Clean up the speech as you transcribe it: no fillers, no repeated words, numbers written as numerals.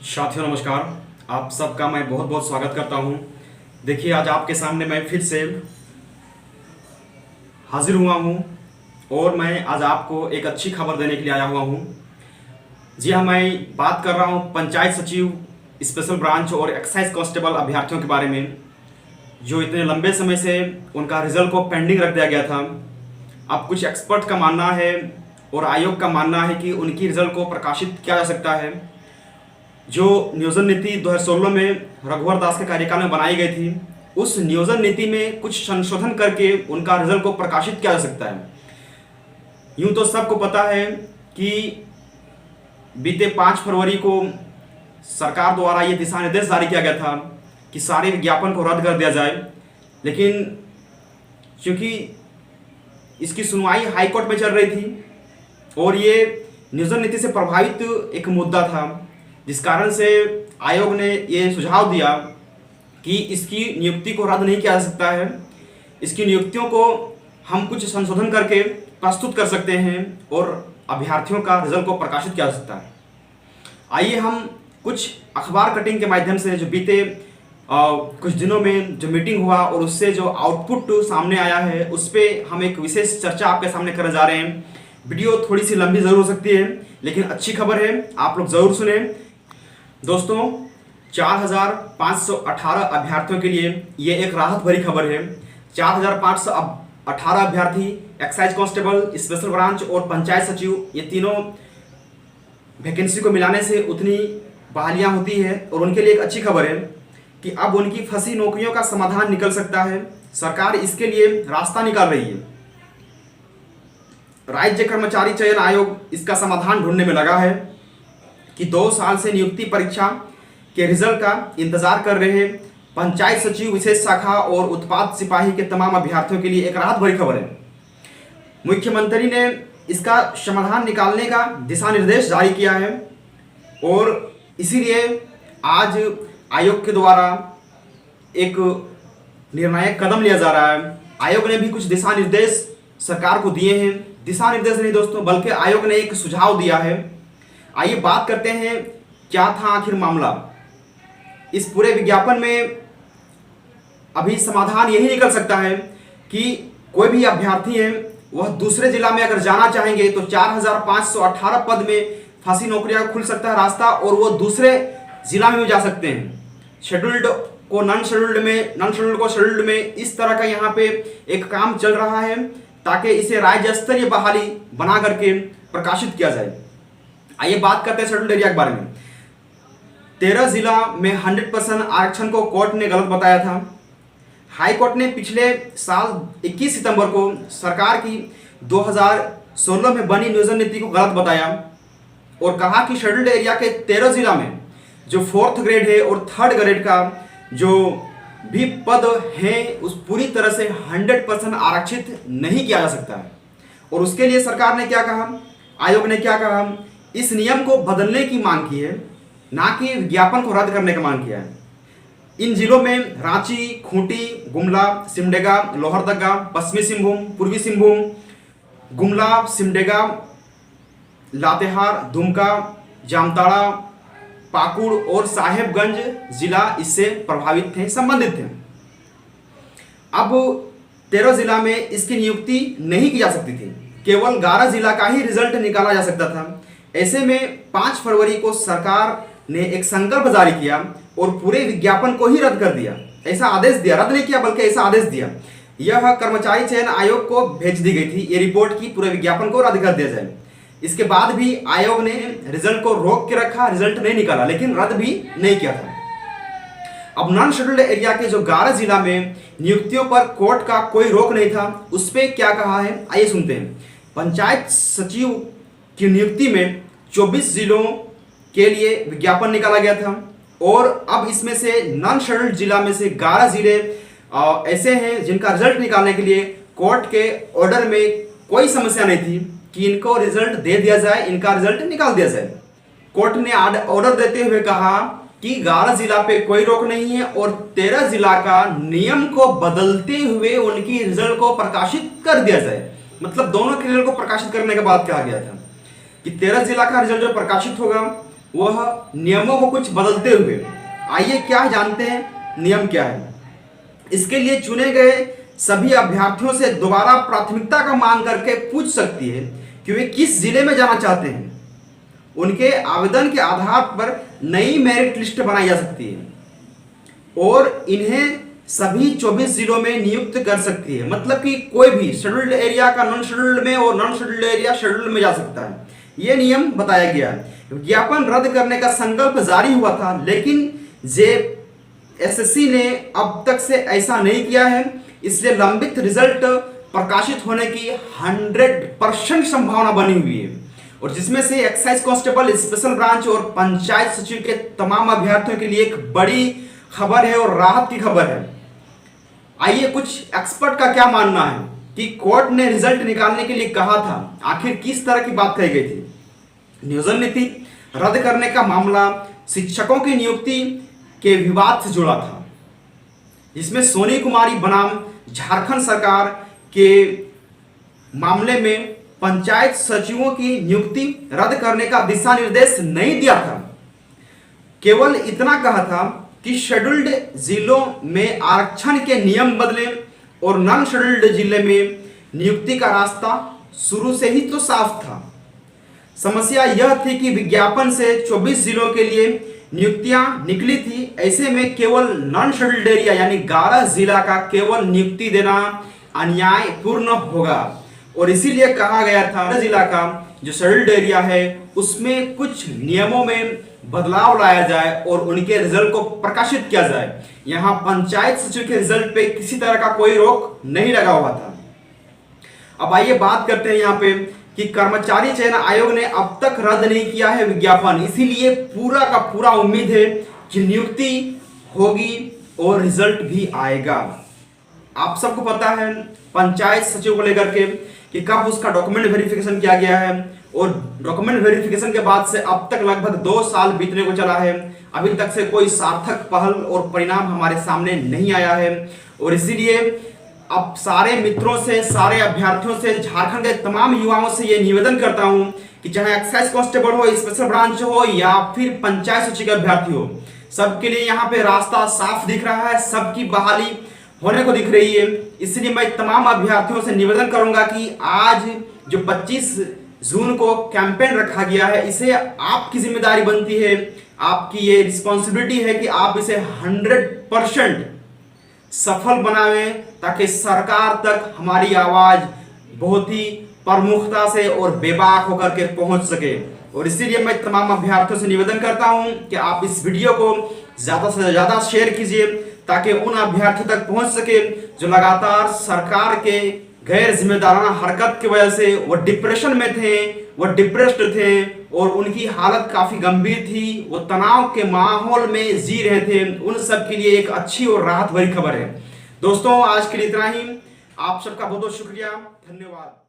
साथियों नमस्कार। आप सबका मैं बहुत बहुत स्वागत करता हूं। देखिए, आज आपके सामने मैं फिर से हाजिर हुआ हूं और मैं आज आपको एक अच्छी खबर देने के लिए आया हुआ हूं। जी हाँ, मैं बात कर रहा हूं पंचायत सचिव, स्पेशल ब्रांच और एक्साइज कांस्टेबल अभ्यर्थियों के बारे में, जो इतने लंबे समय से उनका रिजल्ट को पेंडिंग रख दिया गया था। अब कुछ एक्सपर्ट का मानना है और आयोग का मानना है कि उनकी रिजल्ट को प्रकाशित किया जा सकता है। जो नियोजन नीति 2016 में रघुवर दास के कार्यकाल में बनाई गई थी, उस नियोजन नीति में कुछ संशोधन करके उनका रिजल्ट को प्रकाशित किया जा सकता है। यूं तो सबको पता है कि बीते 5 फरवरी को सरकार द्वारा ये दिशा निर्देश जारी किया गया था कि सारे विज्ञापन को रद्द कर दिया जाए, लेकिन क्योंकि इसकी सुनवाई हाई कोर्ट में चल रही थी और ये नियोजन नीति से प्रभावित एक मुद्दा था, जिस कारण से आयोग ने ये सुझाव दिया कि इसकी नियुक्ति को रद्द नहीं किया जा सकता है। इसकी नियुक्तियों को हम कुछ संशोधन करके प्रस्तुत कर सकते हैं और अभ्यर्थियों का रिजल्ट को प्रकाशित किया जा सकता है। आइए हम कुछ अखबार कटिंग के माध्यम से जो बीते कुछ दिनों में जो मीटिंग हुआ और उससे जो आउटपुट सामने आया है, उस पर हम एक विशेष चर्चा आपके सामने करने जा रहे हैं। वीडियो थोड़ी सी लंबी जरूर हो सकती है, लेकिन अच्छी खबर है, आप लोग जरूर सुने। दोस्तों, 4518 अभ्यर्थियों के लिए ये एक राहत भरी खबर है। 4518 अभ्यर्थी एक्साइज कांस्टेबल, स्पेशल ब्रांच और पंचायत सचिव, ये तीनों वैकेंसी को मिलाने से उतनी बहालियां होती है और उनके लिए एक अच्छी खबर है कि अब उनकी फंसी नौकरियों का समाधान निकल सकता है। सरकार इसके लिए रास्ता निकाल रही है। राज्य कर्मचारी चयन आयोग इसका समाधान ढूंढने में लगा है कि 2 साल से नियुक्ति परीक्षा के रिजल्ट का इंतजार कर रहे पंचायत सचिव, विशेष शाखा और उत्पाद सिपाही के तमाम अभ्यर्थियों के लिए एक राहत भरी खबर है। मुख्यमंत्री ने इसका समाधान निकालने का दिशा निर्देश जारी किया है और इसीलिए आज आयोग के द्वारा एक निर्णायक कदम लिया जा रहा है। आयोग ने भी कुछ दिशा निर्देश सरकार को दिए हैं। दिशा निर्देश नहीं दोस्तों, बल्कि आयोग ने एक सुझाव दिया है। आइए बात करते हैं क्या था आखिर मामला। इस पूरे विज्ञापन में अभी समाधान यही निकल सकता है कि कोई भी अभ्यर्थी है वह दूसरे जिला में अगर जाना चाहेंगे तो 4518 पद में फंसी नौकरियां खुल सकता है रास्ता, और वो दूसरे जिला में भी जा सकते हैं। शेड्यूल्ड को नॉन शेड्यूल्ड में, नॉन शेड्यूल्ड को शेड्यूल्ड में, इस तरह का यहाँ पे एक काम चल रहा है ताकि इसे राज्य स्तरीय बहाली बना करके प्रकाशित किया जाए। आइए बात करते हैं शेड्यूल्ड एरिया के बारे में। 13 जिला में 100% आरक्षण को कोर्ट ने गलत बताया था। हाई कोर्ट ने पिछले साल 21 सितंबर को सरकार की 2016 में बनी नियोजन नीति को गलत बताया और कहा कि शेड्यूल्ड एरिया के 13 जिला में जो 4th ग्रेड है और 3rd ग्रेड का जो भी पद है उस पूरी तरह से 100% आरक्षित नहीं किया जा सकता है। और उसके लिए सरकार ने क्या कहा, आयोग ने क्या कहा, इस नियम को बदलने की मांग की है, ना कि विज्ञापन को रद्द करने का मांग किया है। इन जिलों में रांची, खूंटी, गुमला, सिमडेगा, लोहरदगा, पश्चिमी सिंहभूम, पूर्वी सिंहभूम, गुमला, सिमडेगा, लातेहार, दुमका, जामताड़ा, पाकुड़ और साहेबगंज जिला इससे प्रभावित थे, संबंधित थे। अब 13 जिला में इसकी नियुक्ति नहीं की जा सकती थी, केवल 11 जिला का ही रिजल्ट निकाला जा सकता था। ऐसे में 5 फरवरी को सरकार ने एक संकल्प जारी किया और पूरे विज्ञापन को ही रद्द कर दिया। ऐसा आदेश दिया, रद्द नहीं किया बल्कि ऐसा आदेश दिया। यह कर्मचारी चयन आयोग को भेज दी गई थी ये रिपोर्ट की पूरे विज्ञापन को रद्द कर दिया जाए। इसके बाद भी आयोग ने रिजल्ट को रोक के रखा, रिजल्ट नहीं निकाला, लेकिन रद्द भी नहीं किया था। अब नॉन शेड्यूल्ड एरिया के जो 11 जिला में नियुक्तियों पर कोर्ट का कोई रोक नहीं था, उस पर क्या कहा है आइए सुनते हैं। पंचायत सचिव की नियुक्ति में 24 जिलों के लिए विज्ञापन निकाला गया था और अब इसमें से नॉन शेड्यूल्ड जिला में से 11 जिले ऐसे हैं जिनका रिजल्ट निकालने के लिए कोर्ट के ऑर्डर में कोई समस्या नहीं थी कि इनको रिजल्ट दे दिया जाए, इनका रिजल्ट निकाल दिया जाए। कोर्ट ने ऑर्डर देते हुए कहा कि 11 जिला पे कोई रोक नहीं है और 13 जिला का नियम को बदलते हुए उनकी रिजल्ट को प्रकाशित कर दिया जाए। मतलब दोनों के रिजल्ट को प्रकाशित करने के बाद कहा गया था कि 13 जिला का रिजल्ट जो प्रकाशित होगा वह नियमों को कुछ बदलते हुए। आइए क्या जानते हैं नियम क्या है। इसके लिए चुने गए सभी अभ्यर्थियों से दोबारा प्राथमिकता का मांग करके पूछ सकती है कि वे किस जिले में जाना चाहते हैं। उनके आवेदन के आधार पर नई मेरिट लिस्ट बनाई जा सकती है और इन्हें सभी 24 जिलों में नियुक्त कर सकती है। मतलब कि कोई भी शेड्यूल्ड एरिया का नॉन शेड्यूल्ड में और नॉन शेड्यूल्ड एरिया शेड्यूल्ड में जा सकता है। यह नियम बताया गया है। विज्ञापन रद्द करने का संकल्प जारी हुआ था, लेकिन जेएसएससी ने अब तक से ऐसा नहीं किया है। इसलिए लंबित रिजल्ट प्रकाशित होने की 100% संभावना बनी हुई है, और जिसमें से एक्साइज कांस्टेबल, स्पेशल ब्रांच और पंचायत सचिव के तमाम अभ्यर्थियों के लिए एक बड़ी खबर है और राहत की खबर है। आइए कुछ एक्सपर्ट का क्या मानना है कि कोर्ट ने रिजल्ट निकालने के लिए कहा था, आखिर किस तरह की बात कही गई थी। नियोजन नीति रद्द करने का मामला शिक्षकों की नियुक्ति के विवाद से जुड़ा था, जिसमें सोनी कुमारी बनाम झारखंड सरकार के मामले में पंचायत सचिवों की नियुक्ति रद्द करने का दिशा निर्देश नहीं दिया था। केवल इतना कहा था कि शेड्यूल्ड जिलों में आरक्षण के नियम बदले और नॉन शेड्यूल्ड जिले में नियुक्ति का रास्ता शुरू से ही तो साफ था। समस्या यह थी कि विज्ञापन से 24 जिलों के लिए नियुक्तियां निकली थी। ऐसे में केवल नॉन शेड्यूल्ड एरिया यानी 11 जिला का केवल नियुक्ति देना अन्यायपूर्ण होगा, और इसीलिए कहा गया था जिला का जो शेड्यूल्ड एरिया है उसमें कुछ नियमों में बदलाव लाया जाए और उनके रिजल्ट को प्रकाशित किया जाए। यहाँ पंचायत सचिव के रिजल्ट पे किसी तरह का कोई रोक नहीं लगा हुआ था। अब आइए बात करते हैं यहाँ पे कि कर्मचारी चयन आयोग ने अब तक रद्द नहीं किया है विज्ञापन, इसीलिए पूरा का पूरा उम्मीद है कि नियुक्ति होगी और रिजल्ट भी आएगा। आप सबको पता है पंचायत सचिव को लेकर के कि कब उसका डॉक्यूमेंट वेरिफिकेशन किया गया है, और डॉक्यूमेंट वेरिफिकेशन के बाद से अब तक लगभग 2 साल बीतने को चला है। अभी तक से कोई सार्थक पहल और परिणाम हमारे सामने नहीं आया है, और इसीलिए अब सारे मित्रों से, सारे अभ्यर्थियों से, झारखंड के तमाम युवाओं से ये निवेदन करता हूं कि चाहे एक्साइज कांस्टेबल हो, स्पेशल ब्रांच हो या फिर पंचायत सचिव के अभ्यर्थी हो, सबके लिए यहाँ पे रास्ता साफ दिख रहा है, सबकी बहाली होने को दिख रही है। इसलिए मैं तमाम अभ्यर्थियों से निवेदन करूंगा कि आज जो 25 जून को कैंपेन रखा गया है, इसे आपकी जिम्मेदारी बनती है, आपकी ये रिस्पॉन्सिबिलिटी है कि आप इसे 100% सफल बनावें, ताकि सरकार तक हमारी आवाज बहुत ही प्रमुखता से और बेबाक होकर के पहुंच सके। और इसीलिए मैं तमाम अभ्यर्थियों से निवेदन करता हूं कि आप इस वीडियो को ज्यादा से ज्यादा शेयर कीजिए, ताकि उन अभ्यर्थियों तक पहुंच सके जो लगातार सरकार के गैर जिम्मेदाराना हरकत की वजह से वो डिप्रेशन में थे, वो डिप्रेस्ड थे और उनकी हालत काफी गंभीर थी, वो तनाव के माहौल में जी रहे थे। उन सब के लिए एक अच्छी और राहत भरी खबर है। दोस्तों आज के लिए इतना ही। आप सबका बहुत बहुत शुक्रिया, धन्यवाद।